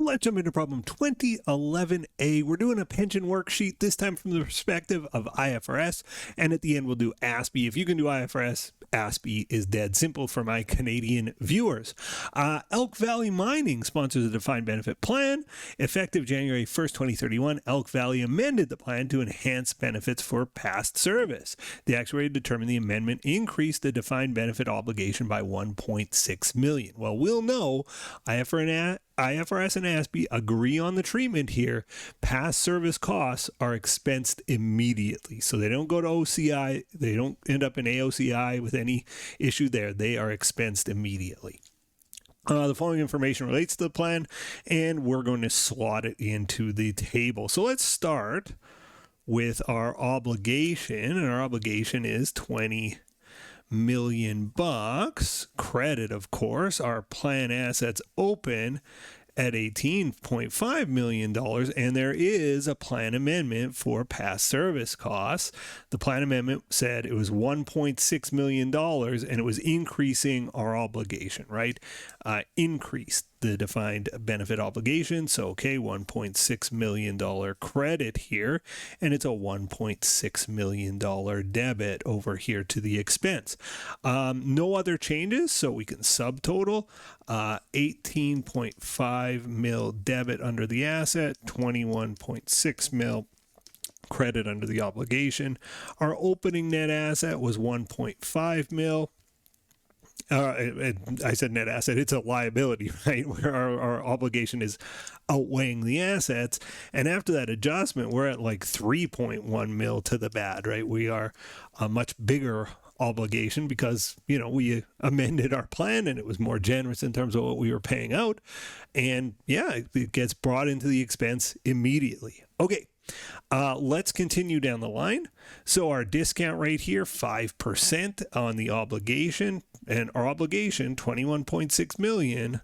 Let's jump into problem 2011A. We're doing a pension worksheet, this time from the perspective of IFRS, and at the end we'll do ASPE. If you can do IFRS, ASPE is dead simple for my Canadian viewers. Elk Valley Mining sponsors a defined benefit plan. Effective January 1st, 2031, Elk Valley amended the plan to enhance benefits for past service. The actuary determined the amendment increased the defined benefit obligation by $1.6 million. Well, we'll know IFRS and ASPE agree on the treatment here. Past service costs are expensed immediately. So they don't go to OCI. They don't end up in AOCI with any issue there. They are expensed immediately. The following information relates to the plan, and we're going to slot it into the table. So let's start with our obligation, and our obligation is $20 million bucks. Credit, of course. Our plan assets open at $18.5 million, and there is a plan amendment for past service costs. The plan amendment said it was $1.6 million, and it was increasing our obligation, right? Increased the defined benefit obligation. So, okay, $1.6 million credit here, and it's a $1.6 million debit over here to the expense. No other changes, so we can subtotal 18.5 mil debit under the asset, 21.6 mil credit under the obligation. Our opening net asset was 1.5 mil. I said net asset, it's a liability, right? Where our obligation is outweighing the assets. And after that adjustment, we're at like 3.1 mil to the bad, right? We are a much bigger obligation because, you know, we amended our plan and it was more generous in terms of what we were paying out. And yeah, it gets brought into the expense immediately. Okay. Let's continue down the line. So our discount rate here, 5% on the obligation, and our obligation, 21.6 million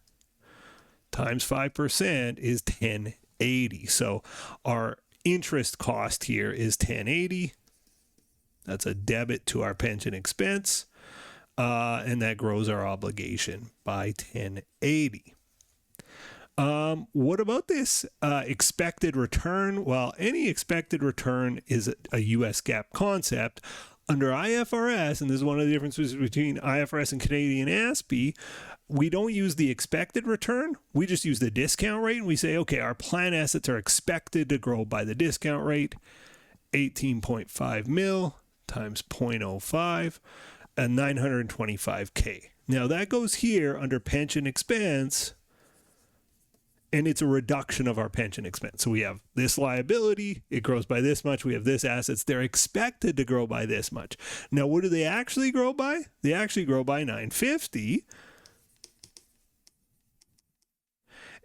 times 5% is 1080. So our interest cost here is 1080. That's a debit to our pension expense, and that grows our obligation by 1080. What about this expected return? Well, any expected return is a US GAAP concept. Under IFRS, and this is one of the differences between IFRS and Canadian ASPE, we don't use the expected return. We just use the discount rate, and we say, okay, our plan assets are expected to grow by the discount rate, 18.5 mil times 0.05, and 925K. Now that goes here under pension expense, and it's a reduction of our pension expense. So we have this liability, it grows by this much. We have this assets, they're expected to grow by this much. Now, what do they actually grow by? They actually grow by 950.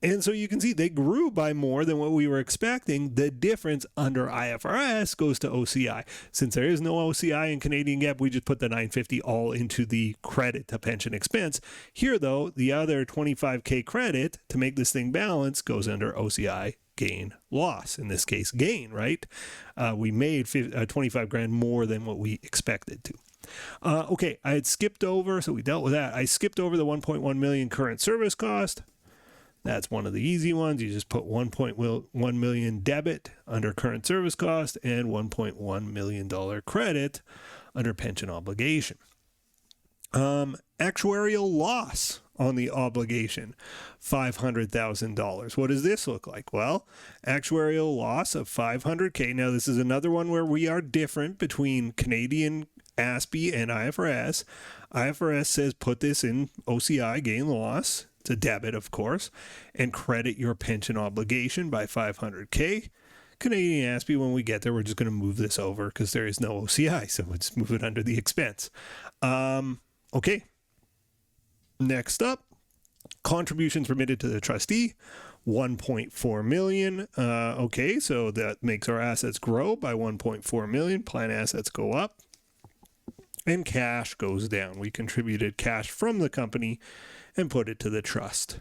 And so you can see they grew by more than what we were expecting. The difference under IFRS goes to OCI. Since there is no OCI in Canadian GAAP, we just put the 950 all into the credit to pension expense. Here, though, the other 25K credit to make this thing balance goes under OCI gain loss. In this case, gain, right? We made 25 grand more than what we expected to. Okay, I had skipped over, so we dealt with that. I skipped over the 1.1 million current service cost. That's one of the easy ones. You just put 1.1 million debit under current service cost and $1.1 million credit under pension obligation. Actuarial loss on the obligation, $500,000. What does this look like? Well, actuarial loss of $500K. Now, this is another one where we are different between Canadian ASPE and IFRS. IFRS says put this in OCI gain loss. It's a debit, of course, and credit your pension obligation by $500K. Canadian ASPE, when we get there, we're just going to move this over because there is no OCI, so we'll just move it under the expense. Okay. Next up, contributions remitted to the trustee, $1.4 million. Okay, so that makes our assets grow by $1.4 million. Plan assets go up, and cash goes down. We contributed cash from the company and put it to the trust.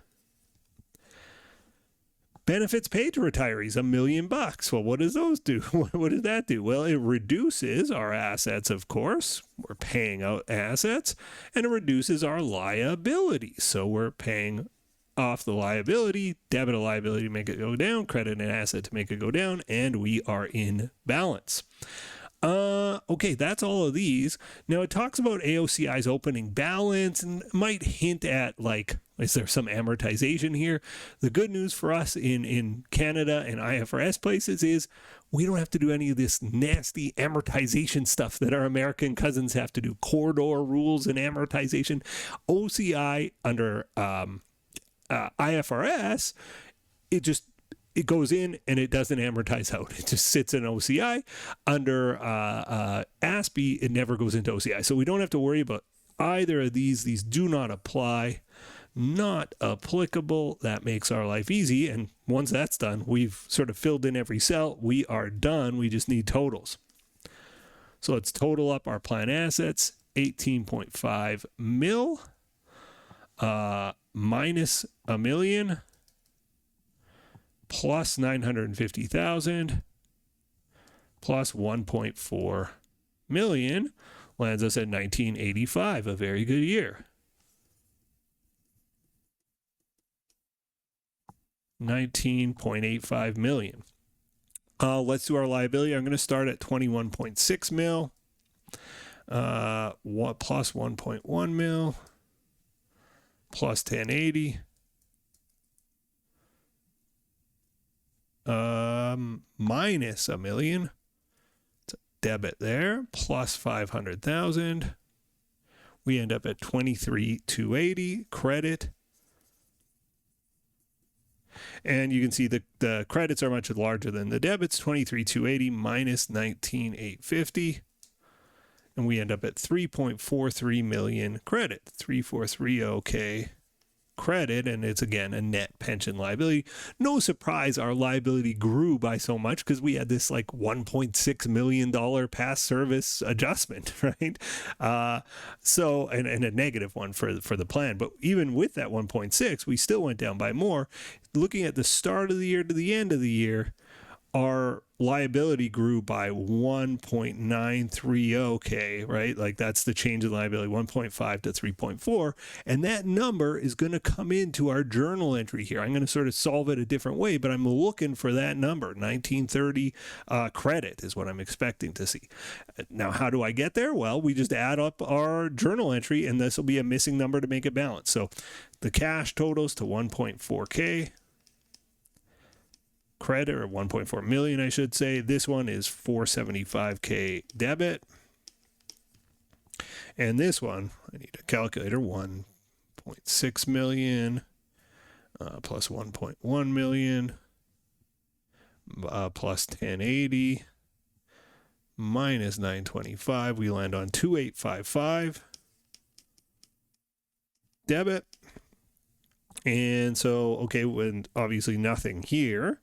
Benefits paid to retirees, $1 million. Well, what does those do? What does that do? Well, it reduces our assets, of course. We're paying out assets, and it reduces our liabilities. So we're paying off the liability, debit a liability to make it go down, credit an asset to make it go down, and we are in balance. Okay, that's all of these. Now it talks about AOCI's opening balance and might hint at, like, is there some amortization here? The good news for us in Canada and IFRS places is we don't have to do any of this nasty amortization stuff that our American cousins have to do. Corridor rules and amortization. OCI under IFRS, it goes in and it doesn't amortize out. It just sits in OCI. Under ASPE, it never goes into OCI. So we don't have to worry about either of these. These do not apply. Not applicable. That makes our life easy. And once that's done, we've sort of filled in every cell. We are done. We just need totals. So let's total up our plan assets. 18.5 mil minus $1 million. Plus 950,000 plus 1.4 million lands us at 1985, a very good year. 19.85 million. Let's do our liability. I'm going to start at 21.6 mil, plus 1.1 mil, plus 1080. Minus $1 million. It's a debit there. Plus 500,000. We end up at 23,280 credit. And you can see the credits are much larger than the debits. 23,280 minus 19,850. And we end up at 3.43 million credit. 3,430K credit, and it's again a net pension liability. No surprise our liability grew by so much because we had this like $1.6 million past service adjustment, right? So and a negative one for the plan. But even with that 1.6, we still went down by more. Looking at the start of the year to the end of the year, our liability grew by 1.930K, right? Like that's the change in liability, 1.5 to 3.4. And that number is going to come into our journal entry here. I'm going to sort of solve it a different way, but I'm looking for that number. 1930 credit is what I'm expecting to see. Now, how do I get there? Well, we just add up our journal entry and this will be a missing number to make it balance. So the cash totals to 1.4K. Credit, or 1.4 million, I should say. This one is 475K debit. And this one, I need a calculator, 1.6 million plus 1.1 million plus 1080 minus 925. We land on 2855 debit. And so, okay, when obviously nothing here,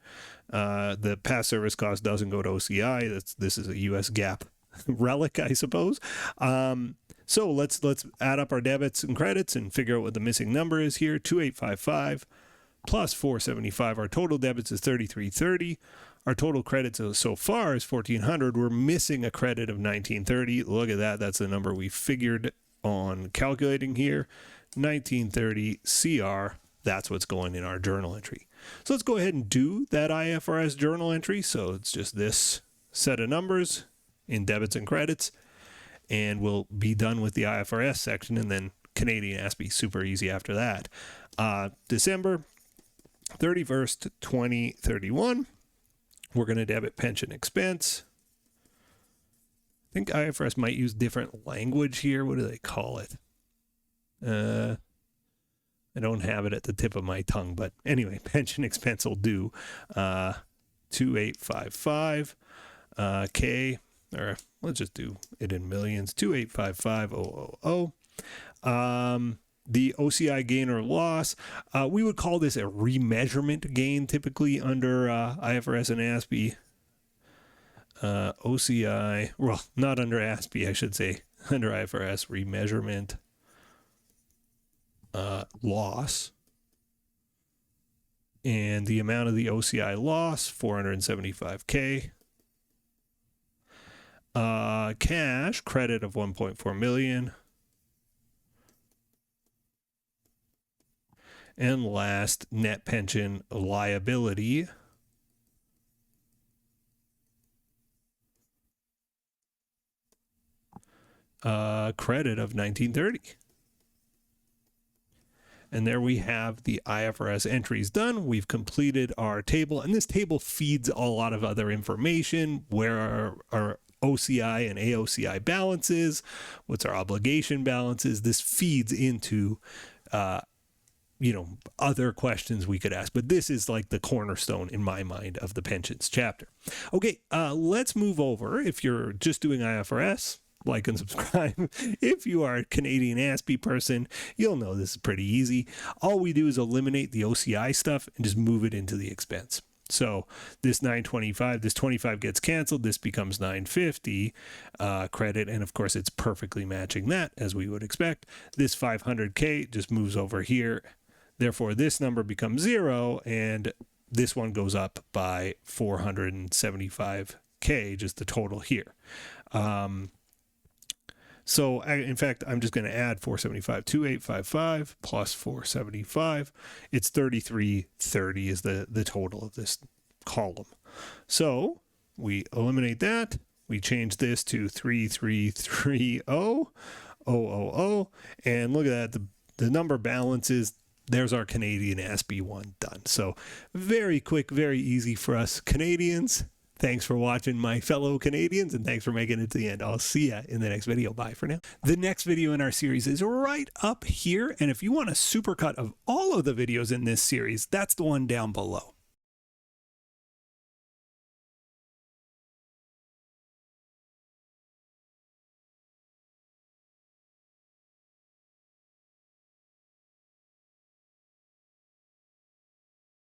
the past service cost doesn't go to OCI. This is a US GAAP relic, I suppose. So let's add up our debits and credits and figure out what the missing number is here. 2855 plus 475. Our total debits is 3330. Our total credits so far is 1400. We're missing a credit of 1930. Look at that. That's the number we figured on calculating here. 1930 CR. That's what's going in our journal entry. So let's go ahead and do that IFRS journal entry. So it's just this set of numbers in debits and credits, and we'll be done with the IFRS section, and then Canadian ASPE, super easy after that. December 31st, 2031, we're going to debit pension expense. I think IFRS might use different language here. What do they call it? I don't have it at the tip of my tongue, but anyway, pension expense will do 2855 K, or let's just do it in millions, 2855000. The OCI gain or loss, we would call this a remeasurement gain typically under IFRS and ASPE. OCI, well, not under ASPE, I should say, under IFRS, remeasurement loss, and the amount of the OCI loss, 475K. Cash credit of 1.4 million, And last, net pension liability. Credit of 1930. And there we have the IFRS entries done. We've completed our table, and this table feeds a lot of other information, where our OCI and AOCI balances, what's our obligation balances. This feeds into other questions we could ask, but this is like the cornerstone in my mind of the pensions chapter. Okay, let's move over. If you're just doing IFRS, like and subscribe. If you are a Canadian ASPE person, you'll know this is pretty easy. All we do is eliminate the OCI stuff and just move it into the expense. So this 925, this 25 gets canceled. This becomes 950 credit. And of course, it's perfectly matching that, as we would expect. This 500K just moves over here. Therefore, this number becomes 0, and this one goes up by 475K, just the total here. So in fact, I'm just going to add 475, 2855 plus 475. It's 3330 is the total of this column. So we eliminate that. We change this to 3330,000. And look at that. The number balances. There's our Canadian ASPE one done. So very quick, very easy for us Canadians. Thanks for watching, my fellow Canadians, and thanks for making it to the end. I'll see ya in the next video. Bye for now. The next video in our series is right up here, and if you want a supercut of all of the videos in this series, that's the one down below.